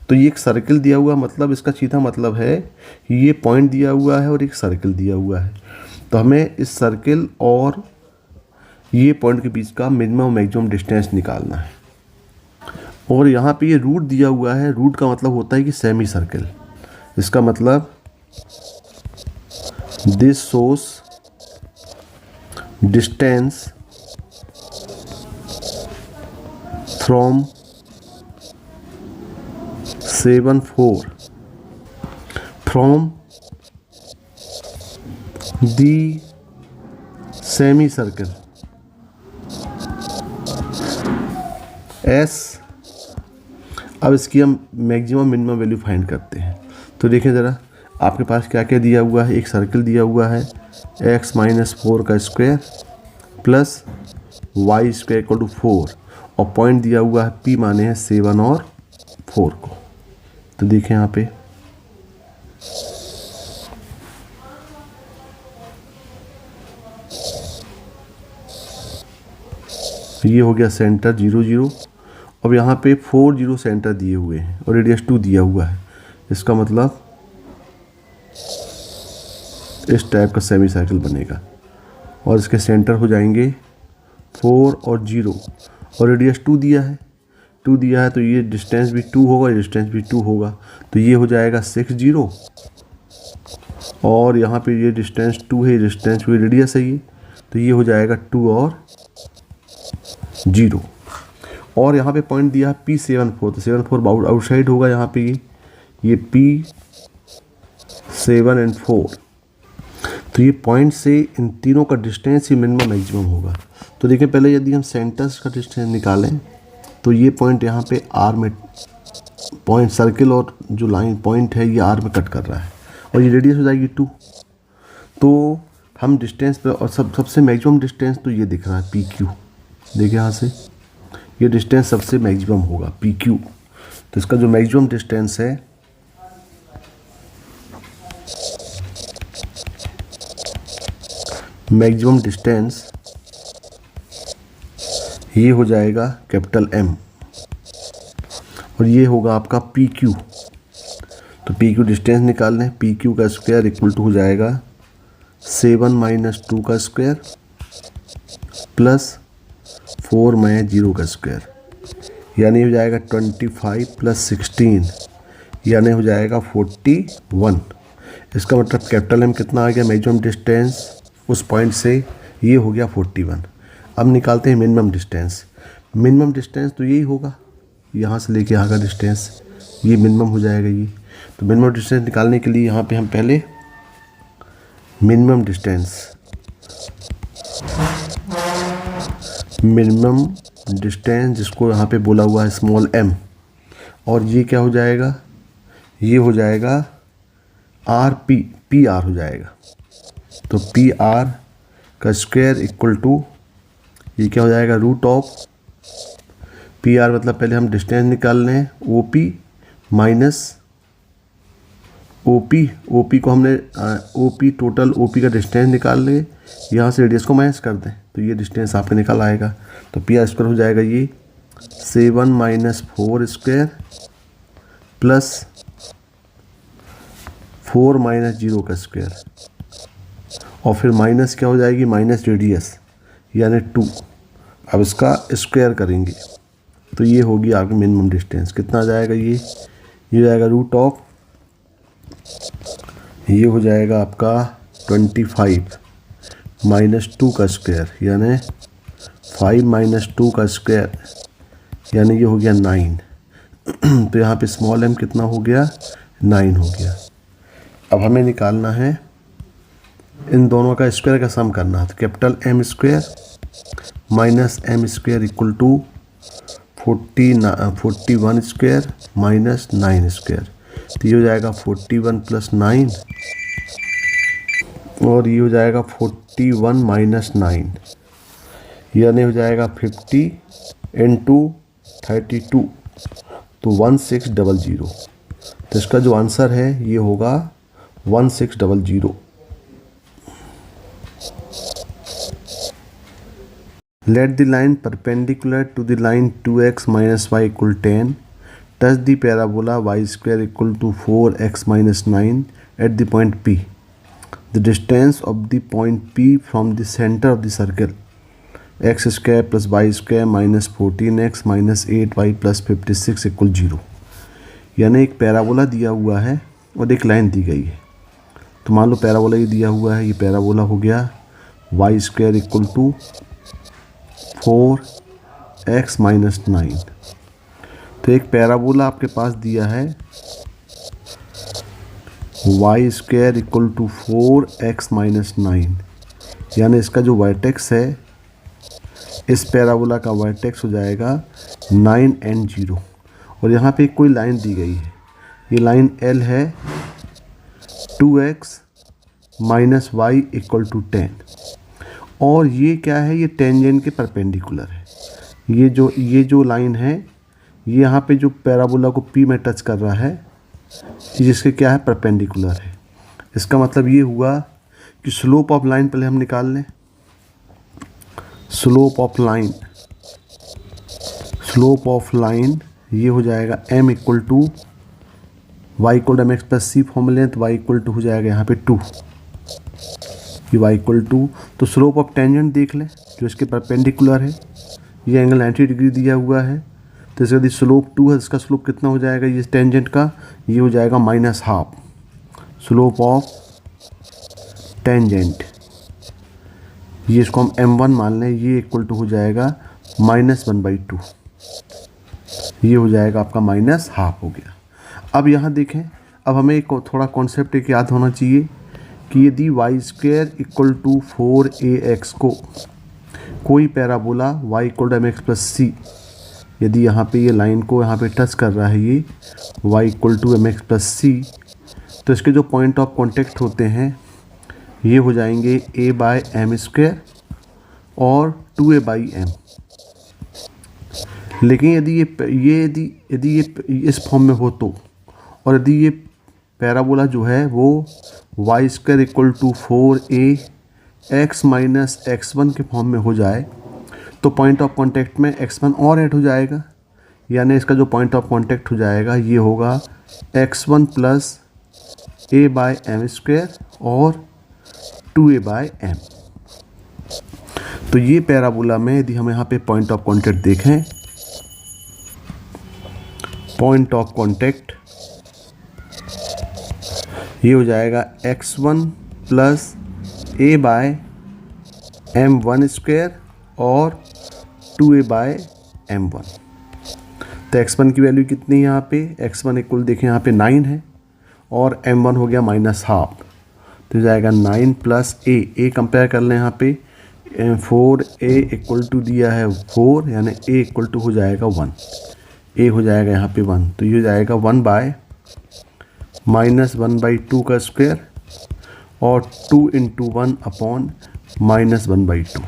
तो ये एक सर्कल दिया हुआ, मतलब इसका सीधा मतलब है कि ये पॉइंट दिया हुआ है और एक सर्कल दिया हुआ है। तो हमें इस सर्कल और ये पॉइंट के बीच का मिनिमम और मैक्सिमम डिस्टेंस निकालना है। और यहाँ पे ये रूट दिया हुआ है। रूट का मतलब होता है कि सेमी सर्कल। इसका मतलब this shows distance from 7 4 from the semi circle S. अब इसकी हम मैक्सिमम मिनिमम वैल्यू फाइंड करते हैं। तो देखें ज़रा, आपके पास क्या क्या दिया हुआ है। एक सर्कल दिया हुआ है एक्स माइनस 4 का square plus y square equal to 4 और पॉइंट दिया हुआ है पी माने हैं 7 और 4 को। तो देखें यहाँ पे ये हो गया सेंटर 0 0। अब यहाँ पे 4 0 सेंटर दिए हुए हैं और रेडियस 2 दिया हुआ है। इसका मतलब इस टाइप का सेमी सर्कल बनेगा और इसके सेंटर हो जाएंगे 4 और 0 और रेडियस 2 दिया है। 2 दिया है तो ये डिस्टेंस भी 2 होगा, डिस्टेंस भी 2 होगा। तो ये हो जाएगा 6 0 और यहाँ पे ये डिस्टेंस 2 है, डिस्टेंस भी रेडियस है ये, तो ये हो जाएगा 2 और 0। और यहाँ पे पॉइंट दिया है P7 4, तो 7 4 आउटसाइड होगा यहाँ पे ये P7 एंड 4। तो ये पॉइंट से इन तीनों का डिस्टेंस ही मिनिमम मैक्सिमम होगा। तो देखिए पहले यदि हम सेंटर्स का डिस्टेंस निकालें तो ये पॉइंट यहाँ पे आर में, पॉइंट सर्कल और जो लाइन पॉइंट है ये आर में कट कर रहा है और ये रेडियस हो जाएगी 2। तो हम डिस्टेंस पे और सबसे मैक्सिमम डिस्टेंस तो ये दिख रहा है PQ। देखिए यहाँ से ये डिस्टेंस सबसे मैक्सिमम होगा PQ। तो इसका जो मैक्सिमम डिस्टेंस है मैक्सिमम डिस्टेंस ये हो जाएगा कैपिटल M और ये होगा आपका PQ। तो PQ डिस्टेंस निकाल लें। PQ का स्क्वायर इक्वल टू हो जाएगा 7 माइनस 2 का स्क्वायर प्लस 4 माइनस 0 का स्क्वायर, यानी हो जाएगा 25 प्लस 16 यानी हो जाएगा 41। इसका मतलब कैपिटल M कितना आ गया मैक्सिमम डिस्टेंस उस पॉइंट से, ये हो गया 41। अब निकालते हैं मिनिमम डिस्टेंस। मिनिमम डिस्टेंस तो यही होगा, यहाँ से लेके यहाँ का डिस्टेंस ये मिनिमम हो जाएगा ये। तो मिनिमम डिस्टेंस निकालने के लिए यहाँ पे हम पहले मिनिमम डिस्टेंस जिसको यहाँ पे बोला हुआ है स्मॉल m, और ये क्या हो जाएगा, ये हो जाएगा PR हो जाएगा। तो PR का स्क्वायर इक्वल टू ये क्या हो जाएगा रूट ऑफ PR, मतलब पहले हम डिस्टेंस निकाल लें OP माइनस OP को हमने OP टोटल OP का डिस्टेंस निकाल ले, यहाँ से रेडियस को माइनस कर दें तो ये डिस्टेंस आपके निकल आएगा। तो PR स्क्वायर हो जाएगा ये 7 माइनस 4 स्क्वायर प्लस 4 माइनस 0 का स्क्वायर और फिर माइनस क्या हो जाएगी माइनस रेडियस यानी 2। अब इसका स्क्वायर करेंगे तो ये होगी आपकी मिनिमम डिस्टेंस। कितना आ जाएगा ये हो जाएगा रूट ऑफ, ये हो जाएगा आपका 25 माइनस 2 का स्क्वायर यानी 5 माइनस 2 का स्क्वायर यानी ये हो गया 9। तो यहाँ पे स्मॉल m कितना हो गया 9 हो गया। अब हमें निकालना है इन दोनों का स्क्वायर का सम करना है। तो capital M square minus M square equal to 41 square minus 9 square, तो ये हो जाएगा 41 + 9 और ये हो जाएगा 41 - 9, यानी हो जाएगा 50 × 32, तो 1600। तो इसका जो आंसर है ये होगा 1600। Let the line perpendicular to the line 2x - y = 10 touch the parabola y² = 4x - 9 at the point P. The distance of the point P from the center of the circle x² + y² - 14x - 8y + 56 = 0। यानी एक parabola दिया हुआ है और एक line दी गई है। तो मान लो पैराबोला ये दिया हुआ है, ये पैराबोला हो गया y² = 4x - 9। तो एक पैराबोला आपके पास दिया है y² = 4x - 9, यानी इसका जो वर्टेक्स है, इस पैराबोला का वर्टेक्स हो जाएगा 9 and 0। और यहाँ पे कोई लाइन दी गई है, ये लाइन L है, 2x - y = 10। और ये क्या है, ये टेंजेंट के परपेंडिकुलर है। ये जो लाइन है, ये यहाँ पे जो पैराबोला को P में टच कर रहा है, जिसके क्या है, परपेंडिकुलर है। इसका मतलब ये हुआ कि स्लोप ऑफ लाइन पहले हम निकाल लें। स्लोप ऑफ लाइन ये हो जाएगा m = y = mx + c form लें तो y = हो जाएगा यहाँ पे 2, ये y = 2। तो स्लोप ऑफ टेंजेंट देख लें जो इसके परपेंडिकुलर है, ये एंगल 90 डिग्री दिया हुआ है। तो इसका यदि स्लोप 2 है, इसका स्लोप कितना हो जाएगा, ये टेंजेंट का, ये हो जाएगा -½ स्लोप ऑफ टेंजेंट। ये इसको हम m1 मान लें, ये = हो जाएगा -1/2, ये हो जाएगा आपका -½ हो गया। अब यहाँ देखें, अब हमें एक थोड़ा कॉन्सेप्ट एक याद होना चाहिए कि यदि y² = 4ax को कोई पैराबोला y = mx + c, यदि यहाँ पे ये लाइन को यहाँ पे टच कर रहा है, ये y = mx + c, तो इसके जो पॉइंट ऑफ कांटेक्ट होते हैं ये हो जाएंगे a/m² और 2a/m। लेकिन यदि ये इस फॉर्म में हो तो, और यदि ये पैराबोला जो है वो y² = 4ax - x1 के फॉर्म में हो जाए, तो पॉइंट ऑफ कांटेक्ट में x1 और ऐड हो जाएगा, यानी इसका जो पॉइंट ऑफ कांटेक्ट हो जाएगा ये होगा x1 + a/m² और 2a/m। तो ये पैराबोला में यदि हम यहाँ पे पॉइंट ऑफ कांटेक्ट देखें, पॉइंट ऑफ कांटेक्ट ये हो जाएगा x1 + a/m1² और 2a/m1। तो x1 की वैल्यू कितनी है यहाँ पे, x1 = देखें यहाँ पे 9 है और m1 हो गया -½ तो जाएगा 9 + a कंपेयर कर लें यहाँ पे, 4a = दिया है 4, यानी a = हो जाएगा 1, a हो जाएगा यहाँ पे 1, तो ये हो जाएगा 1/- 1/2 का स्क्वायर और 2 × 1/- 1/2।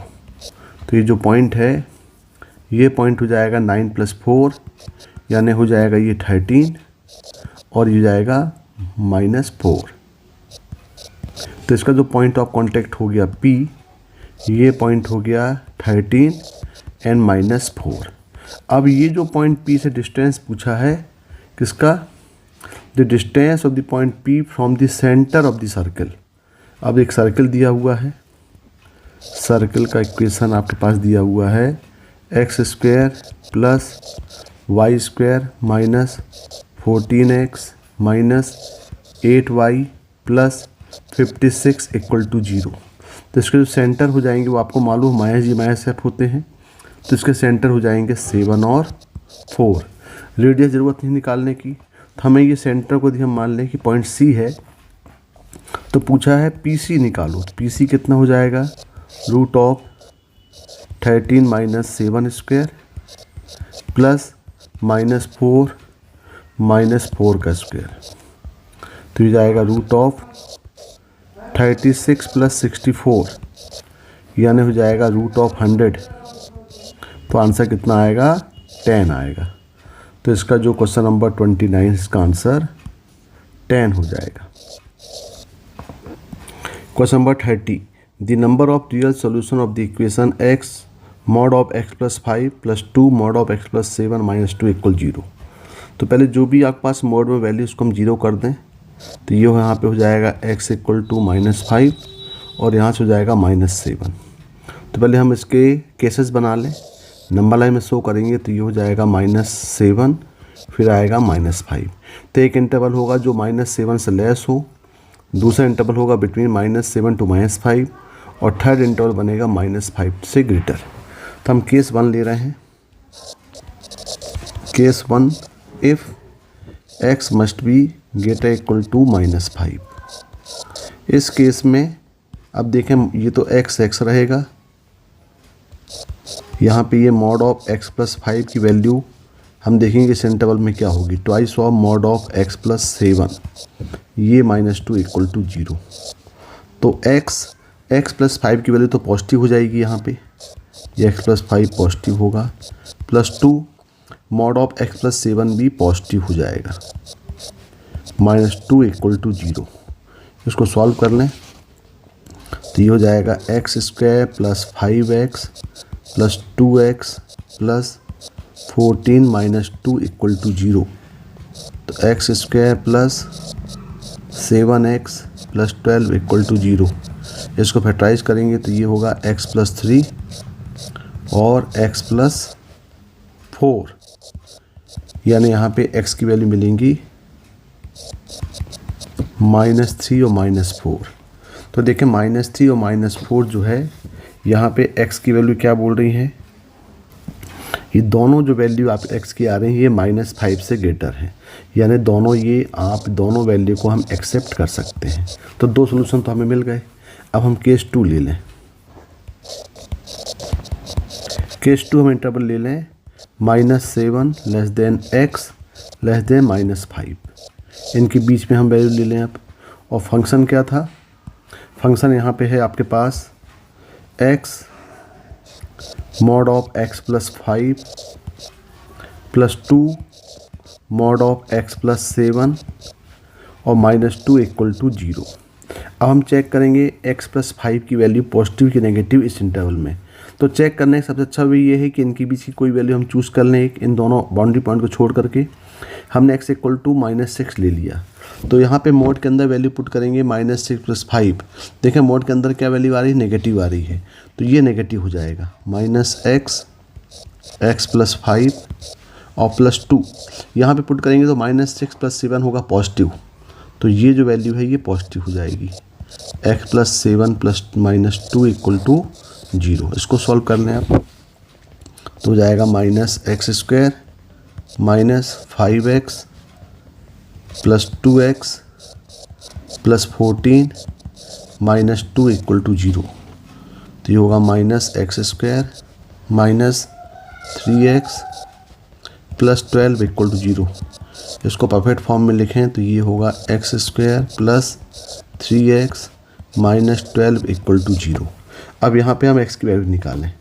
तो ये जो पॉइंट है, ये पॉइंट हो जाएगा 9 + 4, यानी हो जाएगा ये 13 और ये जाएगा -4। तो इसका जो पॉइंट ऑफ कांटेक्ट हो गया P, ये पॉइंट हो गया 13 and -4। अब ये जो पॉइंट P से डिस्टेंस पूछा है किसका, the distance of the point P from the centre of the circle. अब एक सर्कल दिया हुआ है, सर्कल का इक्वेशन आपके पास दिया हुआ है x² + y² - 14x - 8y + 56 = 0। तो इसके जो सेंटर हो जाएंगे वो आपको मालूम -f होते हैं, तो इसके सेंटर हो जाएंगे 7 और 4। रेडियस ज़रूरत नहीं निकालने की, तो हमें ये सेंटर को यदि हम मान लें कि पॉइंट C है, तो पूछा है PC निकालो। PC कितना हो जाएगा, √13 - 7² + -4 - 4 का स्क्वायर। तो ये जाएगा रूट ऑफ 36 प्लस 64 यानी हो जाएगा रूट ऑफ 100। तो आंसर कितना आएगा? 10 आएगा। तो इसका जो क्वेश्चन नंबर 29 इसका आंसर 10 हो जाएगा। Question number 30, the number of real solution of the equation x mod of x plus 5 plus 2 mod of x plus 7 minus 2 equal 0। तो पहले जो भी आपके पास मॉड में वैल्यू उसको हम 0 कर दें। तो ये यहाँ पे हो जाएगा x इक्वल टू -5 और यहाँ से हो जाएगा -7। तो पहले हम इसके केसेस बना लें, नंबर लाइन में शो करेंगे। तो ये हो जाएगा -7 फिर आएगा -5। तो एक इंटरवल होगा जो -7 से लेस हो, दूसरा इंटरवल होगा बिटवीन -7 टू -5 और थर्ड इंटरवल बनेगा -5 से ग्रेटर। तो हम केस 1 ले रहे हैं। Case 1, if x must be greater equal to -5। इस केस में अब देखें ये तो x रहेगा, यहाँ पे ये मॉड ऑफ x प्लस 5 की वैल्यू हम देखेंगे इस इंटरवल में क्या होगी, twice of mod of x plus 7 ये -2 इक्वल टू 0। तो x प्लस 5 की वैल्यू तो पॉजिटिव हो जाएगी, यहाँ पे ये x प्लस 5 पॉजिटिव होगा, plus 2 mod of x plus 7 भी पॉजिटिव हो जाएगा, -2 इक्वल टू 0। इसको सॉल्व कर लें तो ये हो जाएगा x² plus 5x plus 2x plus 14 minus 2 equal to 0। तो x² plus 7x plus 12 equal to 0। इसको फैक्टराइज करेंगे तो ये होगा x प्लस 3 और x प्लस 4, यानी यहाँ पे x की वैल्यू मिलेंगी -3 और -4। तो देखें -3 और -4 जो है यहाँ पे x की वैल्यू क्या बोल रही है, ये दोनों जो वैल्यू आप x की आ रही है ये -5 से ग्रेटर है, यानी दोनों ये आप दोनों वैल्यू को हम एक्सेप्ट कर सकते हैं। तो दो सॉल्यूशन तो हमें मिल गए। अब हम केस 2 ले लें। केस 2 हम इंटरवल ले लें -7 less than x less than -5। इनके बीच में हम वैल्यू ले लें अब। और फंक्शन क्या था, फंक्शन यहाँ पे है आपके पास x mod of x plus 5 plus 2 mod of x plus 7 और -2 इक्वल टू 0। अब हम चेक करेंगे x प्लस 5 की वैल्यू पॉजिटिव की नेगेटिव इस इंटरवल में। तो चेक करने का सबसे अच्छा वे ये है कि इनके बीच की कोई वैल्यू हम चूज़ कर लें, इन दोनों बाउंड्री पॉइंट को छोड़ करके। हमने x इक्वल टू -6 ले लिया, तो यहाँ पे मोड के अंदर वैल्यू पुट करेंगे -6 प्लस 5। देखें मोड के अंदर क्या वैल्यू आ रही है, नेगेटिव आ रही है, तो ये नेगेटिव हो जाएगा -x प्लस 5 और प्लस 2। यहाँ पे पुट करेंगे तो -6 प्लस 7 होगा पॉजिटिव, तो ये जो वैल्यू है ये पॉजिटिव हो जाएगी, x plus 7 plus -2 equal to 0। इसको सॉल्व कर लें आप तो हो जाएगा -x² minus 5x plus 2x plus 14 minus 2 equal to 0। तो ये होगा -x² minus 3x plus 12 equal to 0। इसको परफेक्ट फॉर्म में लिखें तो ये होगा x² plus 3x minus 12 equal to 0। अब यहाँ पे हम x की वैल्यू निकालें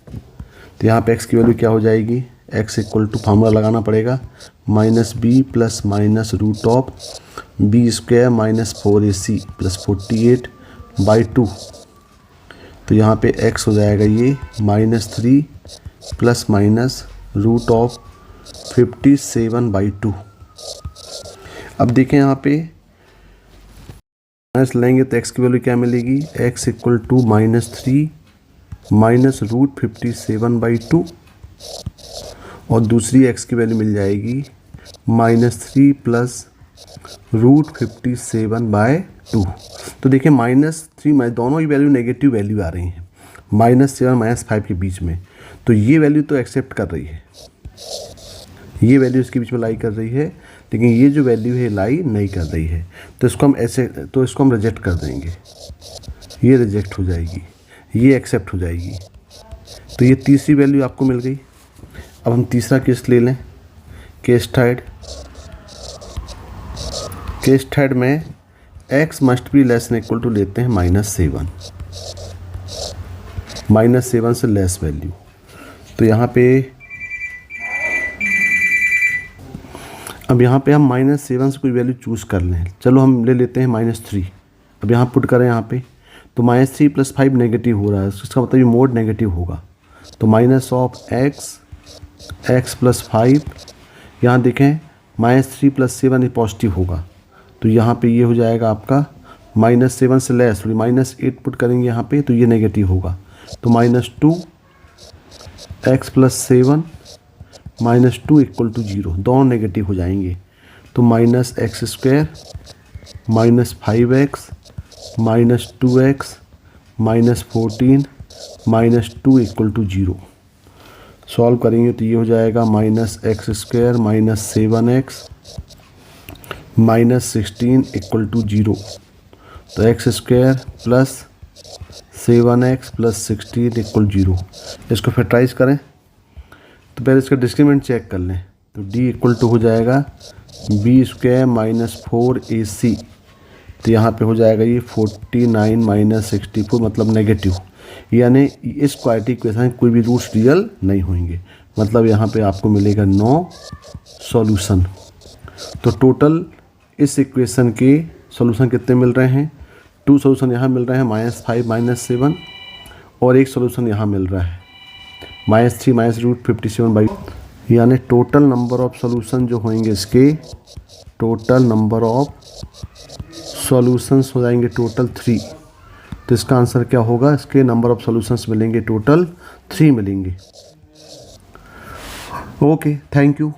तो यहाँ पे x की वैल्यू क्या हो जाएगी, x इक्वल टू फार्मूला लगाना पड़ेगा -b plus minus root of b² minus 4ac plus 48 by 2। तो यहाँ पे x हो जाएगा ये -3 plus minus root of 57 by 2। अब देखें यहाँ पे माइनस लेंगे तो x की वैल्यू क्या मिलेगी, x equal to -3 minus root 57 by 2 और दूसरी x की वैल्यू मिल जाएगी -3 प्लस रूट 57 बाय 2। तो देखिए -3 दोनों ही वैल्यू नेगेटिव वैल्यू आ रही हैं, -7 -5 के बीच में। तो ये वैल्यू तो एक्सेप्ट कर रही है, ये वैल्यू इसके बीच में लाई कर रही है, लेकिन ये जो वैल्यू है लाई नहीं कर रही है। तो इसको हम ऐसे इसको हम रिजेक्ट कर देंगे, ये रिजेक्ट हो जाएगी, ये एक्सेप्ट हो जाएगी। तो ये तीसरी वैल्यू आपको मिल गई। अब हम तीसरा केस ले लें, केस थर्ड। केस थर्ड में x must be less than equal to लेते हैं -7, -7 से लेस वैल्यू। तो यहाँ पे अब यहाँ पे हम -7 से कोई वैल्यू चूज़ कर लें। चलो हम ले लेते हैं -3। अब यहाँ पुट करें यहाँ पे तो -3 + 5 नेगेटिव हो रहा है, इसका मतलब ये मोड नेगेटिव होगा। तो -x + 5, यहाँ देखें -3 + 7 ये पॉजिटिव होगा। तो यहाँ पे ये हो जाएगा आपका -7 से लेस, -8 पुट करेंगे यहाँ पे तो ये नेगेटिव होगा। तो -2 x + 7 -2 = 0, दोनों नेगेटिव हो जाएंगे। तो -x² -5x -2x -14 -2 = 0। सॉल्व करेंगे तो ये हो जाएगा -x² -7x -16 = 0। तो x² + 7x + 16 = 0। इसको फैक्टराइज करें तो पहले इसका डिस्क्रीमेंट चेक कर लें। तो d = हो जाएगा b² - 4ac। तो यहाँ पे हो जाएगा ये 49 - 64 मतलब नेगेटिव, यानी इस क्वाड्रेटिक इक्वेशन कोई भी रूट्स रियल नहीं होंगे, मतलब यहाँ पे आपको मिलेगा नो सॉल्यूशन। तो टोटल इस इक्वेशन के सॉल्यूशन कितने मिल रहे हैं? 2 सॉल्यूशन यहाँ मिल रहे हैं -5 -7, और एक सॉल्यूशन यहाँ मिल रहा है -3 -√57/, यानी टोटल नंबर ऑफ सॉल्यूशन जो होंगे इसके, टोटल नंबर ऑफ सॉल्यूशंस हो जाएंगे टोटल 3। तो इसका आंसर क्या होगा? इसके नंबर ऑफ सॉल्यूशंस मिलेंगे टोटल 3 मिलेंगे। Okay, thank you.